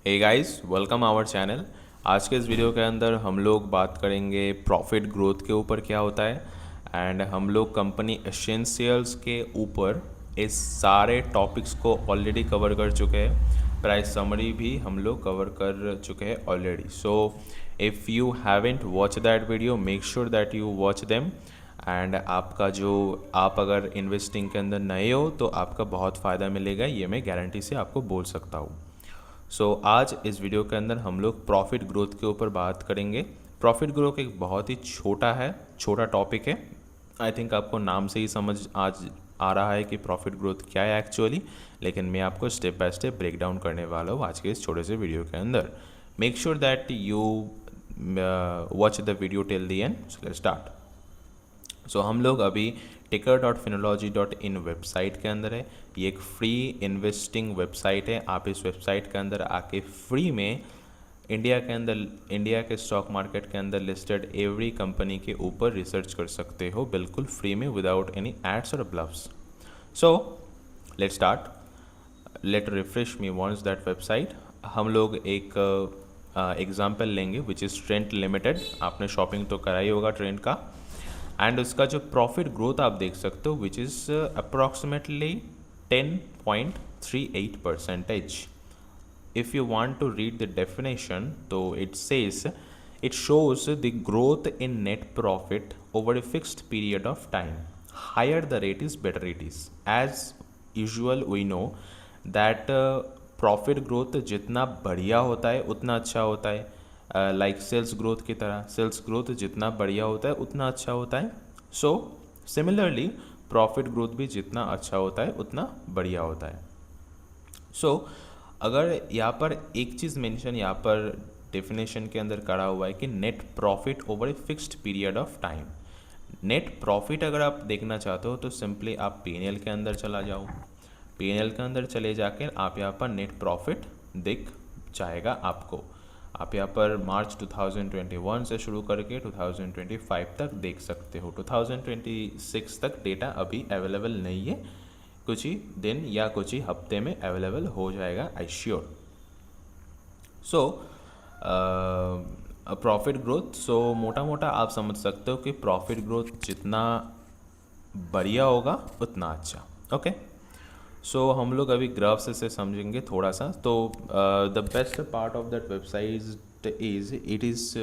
Hey guys, welcome our channel. आज के इस वीडियो के अंदर हम लोग बात करेंगे प्रॉफिट ग्रोथ के ऊपर क्या होता है एंड हम लोग कंपनी एसेंशियल्स के ऊपर इस सारे टॉपिक्स को ऑलरेडी कवर कर चुके हैं। प्राइस समरी भी हम लोग कवर कर चुके हैं already. So if you haven't watch that video, make sure that you watch them. And आप अगर इन्वेस्टिंग के अंदर नए हो तो आपका बहुत फ़ायदा मिलेगा, ये मैं गारंटी से आपको बोल सकता हूँ। आज इस वीडियो के अंदर हम लोग प्रॉफिट ग्रोथ के ऊपर बात करेंगे। प्रॉफिट ग्रोथ एक बहुत ही छोटा टॉपिक है। आई थिंक आपको नाम से ही समझ आज आ रहा है कि प्रॉफिट ग्रोथ क्या है एक्चुअली, लेकिन मैं आपको step by step break down करने वाला हूँ आज के इस छोटे से वीडियो के अंदर। Make sure that you watch the video till the end. So let's start. हम लोग अभी ticker.finology.in वेबसाइट के अंदर है। ये एक फ्री इन्वेस्टिंग वेबसाइट है। आप इस वेबसाइट के अंदर आके फ्री में इंडिया के स्टॉक मार्केट के अंदर लिस्टेड एवरी कंपनी के ऊपर रिसर्च कर सकते हो, बिल्कुल फ्री में, विदाउट एनी एड्स और bluffs. So let start. Let refresh me once that website. हम लोग एक एग्जाम्पल लेंगे विच इज़ ट्रेंड लिमिटेड। आपने शॉपिंग तो करा ही होगा ट्रेंड का, एंड उसका जो प्रॉफिट ग्रोथ आप देख सकते हो which is approximately 10.38%। if you want to read the definition, so it says it shows the growth in net profit over a fixed period of time. Higher the rate is, better it is. As usual we know that profit growth जितना बढ़िया होता है उतना अच्छा होता है। Like sales growth की तरह, सेल्स ग्रोथ जितना बढ़िया होता है उतना अच्छा होता है। सो सिमिलरली प्रॉफिट ग्रोथ भी जितना अच्छा होता है उतना बढ़िया होता है। अगर यहाँ पर एक चीज़ मेंशन यहाँ पर डेफिनेशन के अंदर करा हुआ है कि net profit over a fixed period of time. Net profit अगर आप देखना चाहते हो तो सिंपली आप पीएनएल के अंदर चला जाओ। पीएनएल के अंदर चले जाकर आप यहाँ पर नेट प्रॉफिट दिख जाएगा आपको। आप यहाँ पर मार्च 2021 से शुरू करके 2025 तक देख सकते हो। 2026 तक डेटा अभी अवेलेबल नहीं है, कुछ ही दिन या कुछ ही हफ्ते में अवेलेबल हो जाएगा, आई श्योर। प्रॉफिट ग्रोथ, मोटा मोटा आप समझ सकते हो कि प्रॉफिट ग्रोथ जितना बढ़िया होगा उतना अच्छा। ओके, हम लोग अभी ग्राफ्स से समझेंगे थोड़ा सा। तो the best part of that website is it is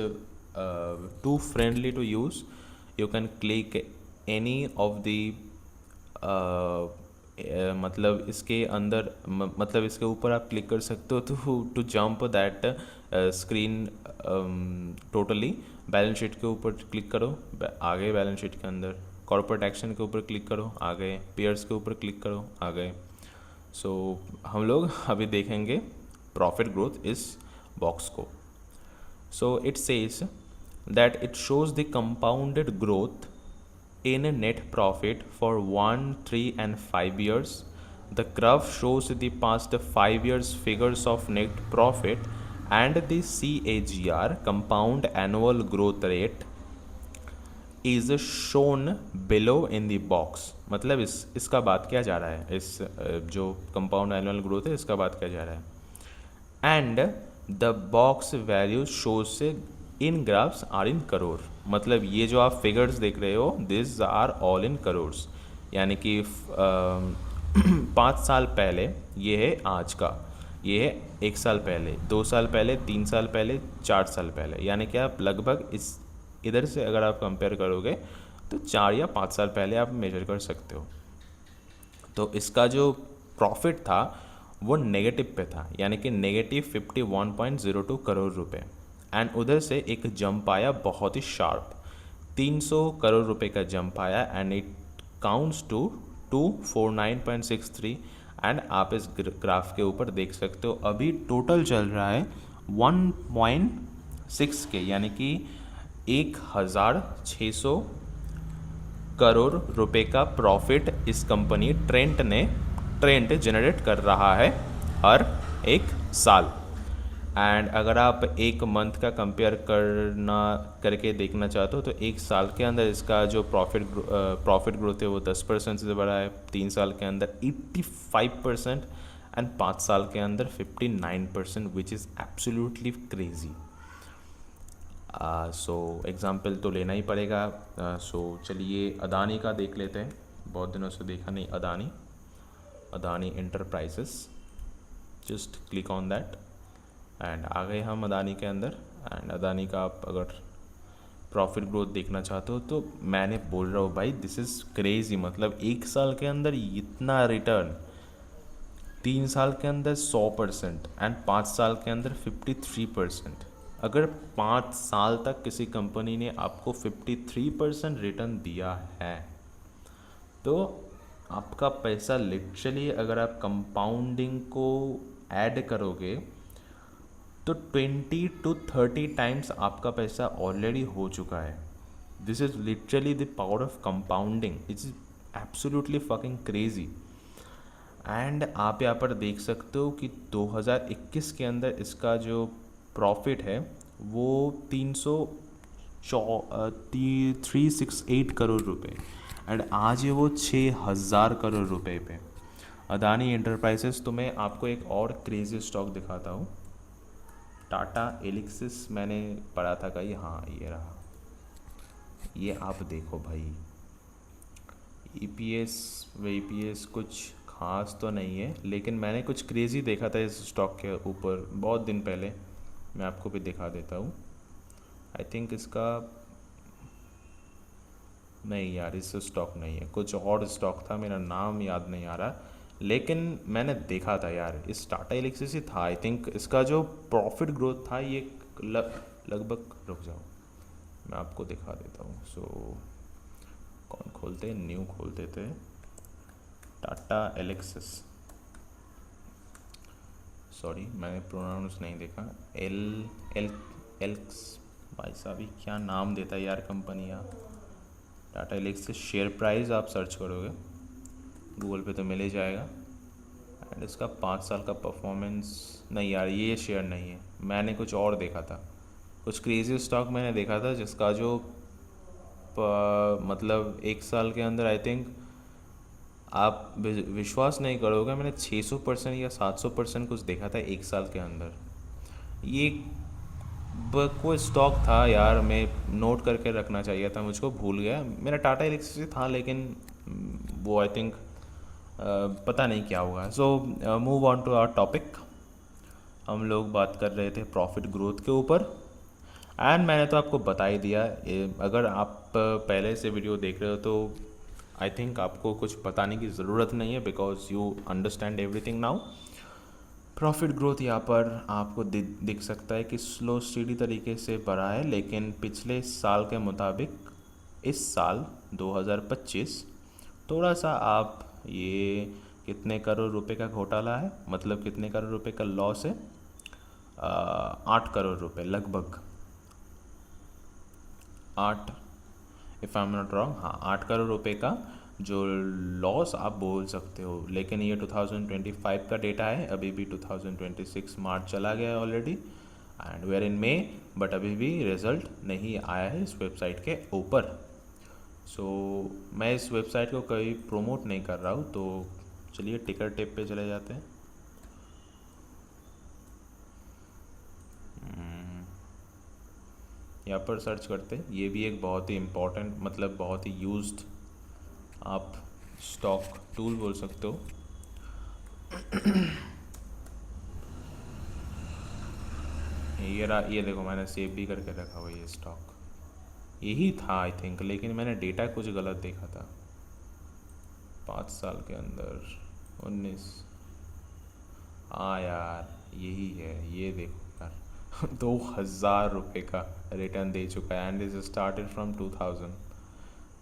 too friendly to use. You can click any of the मतलब इसके अंदर मतलब इसके ऊपर आप क्लिक कर सकते हो to jump that screen totally. Balance sheet के ऊपर क्लिक करो, आ गए बैलेंस शीट के अंदर। कॉर्पोरेट एक्शन के ऊपर क्लिक करो, आ गए। पेयर्स के ऊपर क्लिक करो, आ गए। हम लोग अभी देखेंगे प्रॉफिट ग्रोथ इस बॉक्स को। It says that it shows the compounded growth in a net profit for 1, 3 and 5 years. The graph shows the past 5 years figures of net profit and the CAGR, compound annual growth rate, is shown below in the box। मतलब इसका बात क्या जा रहा है, इस जो compound annual growth है इसका बात क्या जा रहा है। And the box value shows से in graphs are in crore. मतलब ये जो आप फिगर्स देख रहे हो this are all in crores, यानी कि 5 साल पहले ये है आज का, ये है 1 साल पहले, 2 साल पहले, 3 साल पहले, 4 साल पहले, यानी कि आप लगभग इस इधर से अगर आप कंपेयर करोगे तो 4 या 5 साल पहले आप मेजर कर सकते हो। तो इसका जो प्रॉफिट था वो नेगेटिव पे था, यानी कि नेगेटिव 51.02 करोड़ रुपए। एंड उधर से एक जंप आया बहुत ही शार्प, 300 करोड़ रुपए का जंप आया and it counts to 249.63। And आप इस ग्राफ के ऊपर देख सकते हो अभी टोटल चल रहा है 1.6 के, यानी कि 1600 करोड़ रुपए का प्रॉफिट इस कंपनी ट्रेंड जनरेट कर रहा है हर एक साल। एंड अगर आप एक मंथ का कंपेयर करके देखना चाहते हो तो 1 साल के अंदर इसका जो प्रॉफिट ग्रोथ है वो 10% से बढ़ा है, 3 साल के अंदर 85%, एंड 5 साल के अंदर 59%, which is absolutely crazy. So example तो लेना ही पड़ेगा। सो चलिए अदानी का देख लेते हैं, बहुत दिनों से देखा नहीं Adani. Adani enterprises, just click on that and आ गए हम अदानी के अंदर। एंड अदानी का आप अगर प्रॉफिट ग्रोथ देखना चाहते हो तो मैंने बोल रहा हूँ भाई, दिस इज़ क्रेजी। मतलब 1 साल के अंदर इतना रिटर्न, 3 साल के अंदर 100% एंड 5 साल के अंदर 53%। अगर 5 साल तक किसी कंपनी ने आपको 53% रिटर्न दिया है तो आपका पैसा लिटरली, अगर आप कंपाउंडिंग को ऐड करोगे तो 20 to 30 टाइम्स आपका पैसा ऑलरेडी हो चुका है। This is literally the power of compounding, it's absolutely fucking crazy. And आप यहाँ पर देख सकते हो कि 2021 के अंदर इसका जो प्रॉफिट है वो 368 करोड़ रुपए, एंड आज है वो 6000 करोड़ रुपए पे। अदानी एंटरप्राइजेस। तो मैं आपको एक और क्रेजी स्टॉक दिखाता हूँ, टाटा एलिक्सिस। मैंने पढ़ा था कहीं, हाँ ये रहा, ये आप देखो भाई। ईपीएस वीपीएस कुछ खास तो नहीं है, लेकिन मैंने कुछ क्रेज़ी देखा था इस स्टॉक के ऊपर बहुत दिन पहले। मैं आपको भी दिखा देता हूँ। आई थिंक इसका, नहीं यार इस स्टॉक नहीं है, कुछ और स्टॉक था, मेरा नाम याद नहीं आ रहा, लेकिन मैंने देखा था यार, इस टाटा एलिक्सिस ही था आई थिंक। इसका जो प्रॉफिट ग्रोथ था ये लगभग, रुक जाओ मैं आपको दिखा देता हूँ। सो कौन खोलते हैं, न्यू खोल देते हैं, टाटा एलेक्सिस। सॉरी मैंने प्रोनाउंस नहीं देखा, एल एल एल्क्स। भाई साहब ये क्या नाम देता है यार कंपनी यार। टाटा एलेक्सिस शेयर प्राइस आप सर्च करोगे गूगल पे तो मिल ही जाएगा। एंड इसका 5 साल का परफॉर्मेंस, नहीं यार ये शेयर नहीं है, मैंने कुछ और देखा था, कुछ क्रेजी स्टॉक मैंने देखा था जिसका जो मतलब 1 साल के अंदर आई थिंक, आप विश्वास नहीं करोगे, मैंने 600% या 700% कुछ देखा था 1 साल के अंदर। ये कोई स्टॉक था यार, मैं नोट करके रखना चाहिए था मुझको, भूल गया। मेरा टाटा एलेक्सिस था, लेकिन वो आई थिंक पता नहीं क्या हुआ। So move on to our topic. हम लोग बात कर रहे थे प्रॉफिट ग्रोथ के ऊपर, एंड मैंने तो आपको बता ही दिया। अगर आप पहले से वीडियो देख रहे हो तो आई थिंक आपको कुछ बताने की ज़रूरत नहीं है, because you understand everything now. Profit growth यहाँ पर आपको दिख सकता है कि स्लो स्टीडी तरीके से बढ़ा है, लेकिन पिछले साल के मुताबिक इस साल 2025 थोड़ा सा आप ये कितने करोड़ रुपए का घोटाला है, मतलब कितने करोड़ रुपए का लॉस है, 8 करोड़ रुपए लगभग, 8, if I am not wrong, हाँ 8 करोड़ रुपए का जो लॉस आप बोल सकते हो। लेकिन ये 2025 का डेटा है, अभी भी 2026 मार्च चला गया है already, and we are in May, but अभी भी रिज़ल्ट नहीं आया है इस वेबसाइट के ऊपर। सो मैं इस वेबसाइट को कभी प्रोमोट नहीं कर रहा हूँ, तो चलिए टिकर टेप पे चले जाते हैं। यहाँ पर सर्च करते हैं, ये भी एक बहुत ही इम्पोर्टेंट, मतलब बहुत ही यूज्ड आप स्टॉक टूल बोल सकते हो। ये देखो मैंने सेव भी करके रखा हुआ ये स्टॉक, यही था आई थिंक, लेकिन मैंने डेटा कुछ गलत देखा था। 5 साल के अंदर 19, हाँ यार यही है, ये देखो यार 2000 रुपये का रिटर्न दे चुका है, एंड इज स्टार्टेड फ्रॉम 2000।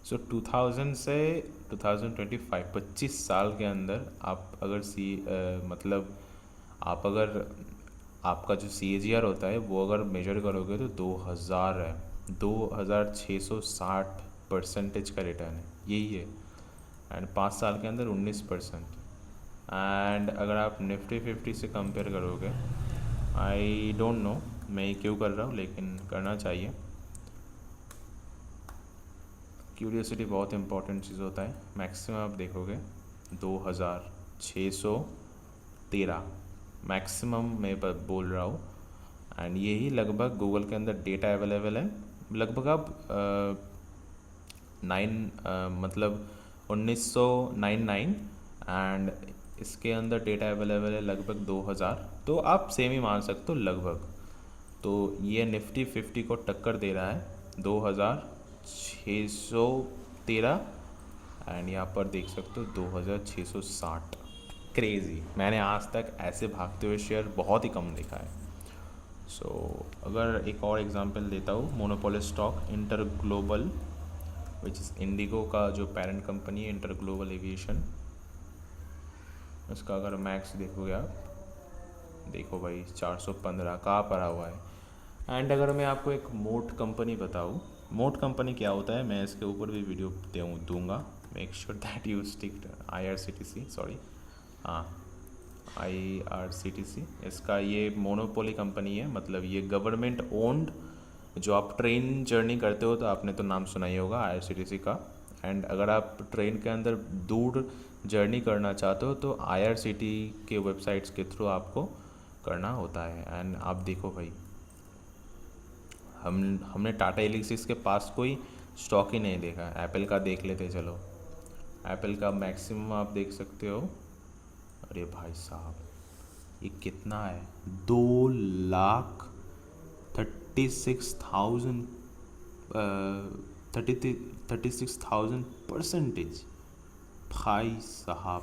सो 2000 से 2025, 25 साल के अंदर आप अगर मतलब आप अगर आपका जो CAGR होता है वो अगर मेजर करोगे तो 2000 है, 2660% का रिटर्न है, यही है। एंड 5 साल के अंदर 19%। एंड अगर आप निफ्टी 50 से कंपेयर करोगे, आई डोंट नो मैं ये क्यों कर रहा हूँ, लेकिन करना चाहिए। क्यूरियोसिटी बहुत इंपॉर्टेंट चीज़ होता है। मैक्सिमम आप देखोगे 2600 13 मैक्सिमम मैं बोल रहा हूँ। एंड यही लगभग गूगल के अंदर डेटा अवेलेबल है लगभग अब 1999 एंड इसके अंदर डेटा अवेलेबल है लगभग 2000, तो आप सेम ही मान सकते हो लगभग। तो ये निफ्टी 50 को टक्कर दे रहा है 2613 एंड यहाँ पर देख सकते हो 2660। क्रेज़ी, मैंने आज तक ऐसे भागते हुए शेयर बहुत ही कम देखा है। सो अगर एक और एग्जांपल देता हूँ, monopoly stock inter global which is Indigo का जो पेरेंट कंपनी है, इंटर ग्लोबल एविएशन, इसका अगर मैक्स देखोगे आप, देखो भाई 415 कहाँ पड़ा हुआ है। एंड अगर मैं आपको एक मोट कंपनी बताऊँ, मोट कंपनी क्या होता है, मैं इसके ऊपर भी वीडियो दूंगा। Make sure that you stick IRCTC, sorry, हाँ IRCTC, इसका ये मोनोपोली कंपनी है, मतलब ये गवर्नमेंट ओन्ड। जो आप ट्रेन जर्नी करते हो तो आपने तो नाम सुना ही होगा IRCTC का। एंड अगर आप ट्रेन के अंदर दूर जर्नी करना चाहते हो तो IRCT के वेबसाइट्स के थ्रू आपको करना होता है। एंड आप देखो भाई, हमने टाटा एलिक्सिस के पास कोई स्टॉक ही नहीं देखा। एप्पल का देख लेते चलो, एप्पल का मैक्सिमम आप देख सकते हो। अरे भाई साहब, ये कितना है, 2,36,000 36,000 परसेंटेज। भाई साहब,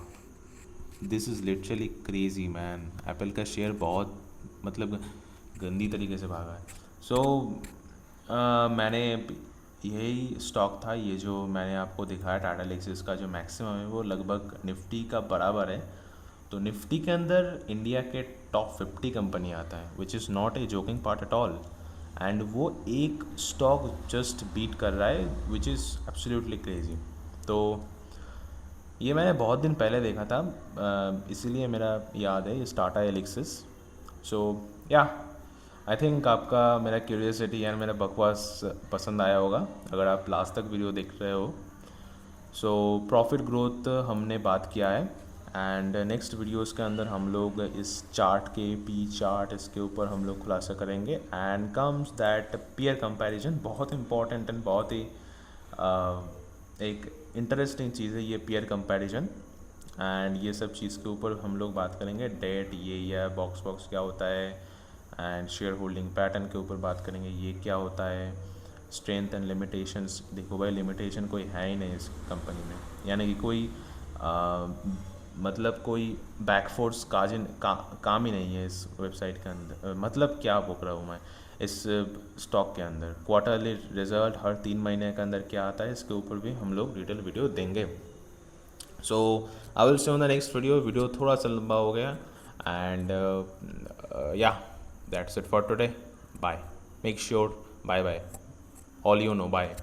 this is literally crazy man. Apple का शेयर बहुत मतलब गंदी तरीके से भागा है। सो मैंने यही स्टॉक था, ये जो मैंने आपको दिखाया टाटा एलिक्सिस का जो मैक्सिमम है वो लगभग निफ्टी का बराबर है। तो निफ्टी के अंदर इंडिया के टॉप 50 कंपनी आता है, which is not a joking part at all. And वो एक स्टॉक जस्ट बीट कर रहा है, विच इज़ एब्सोल्युटली क्रेजी। तो ये मैंने बहुत दिन पहले देखा था, इसीलिए मेरा याद है इस टाटा एलिक्सिस। सो या आई थिंक आपका मेरा क्यूरियोसिटी एंड मेरा बकवास पसंद आया होगा अगर आप लास्ट तक वीडियो देख रहे हो। सो प्रॉफिट ग्रोथ हमने बात किया है, एंड नेक्स्ट वीडियोस के अंदर हम लोग इस चार्ट के पी चार्ट इसके ऊपर हम लोग खुलासा करेंगे। And comes that peer comparison, बहुत इंपॉर्टेंट एंड बहुत ही एक इंटरेस्टिंग चीज़ है ये पीयर कंपैरिजन। एंड ये सब चीज़ के ऊपर हम लोग बात करेंगे। डेट ये बॉक्स क्या होता है, एंड शेयर होल्डिंग पैटर्न के ऊपर बात करेंगे, ये क्या होता है, स्ट्रेंथ एंड लिमिटेशंस। देखो भाई, लिमिटेशन कोई है ही नहीं इस कंपनी में, यानी कि कोई मतलब कोई बैकफोर्स काम ही नहीं है इस वेबसाइट के अंदर। मतलब क्या बोल रहा हूँ मैं, इस स्टॉक के अंदर क्वार्टरली रिजल्ट हर 3 महीने के अंदर क्या आता है, इसके ऊपर भी हम लोग डिटेल वीडियो देंगे। So I will see on the next video थोड़ा सा लंबा हो गया। And yeah that's it for today, bye, make sure, bye bye, all you know, bye.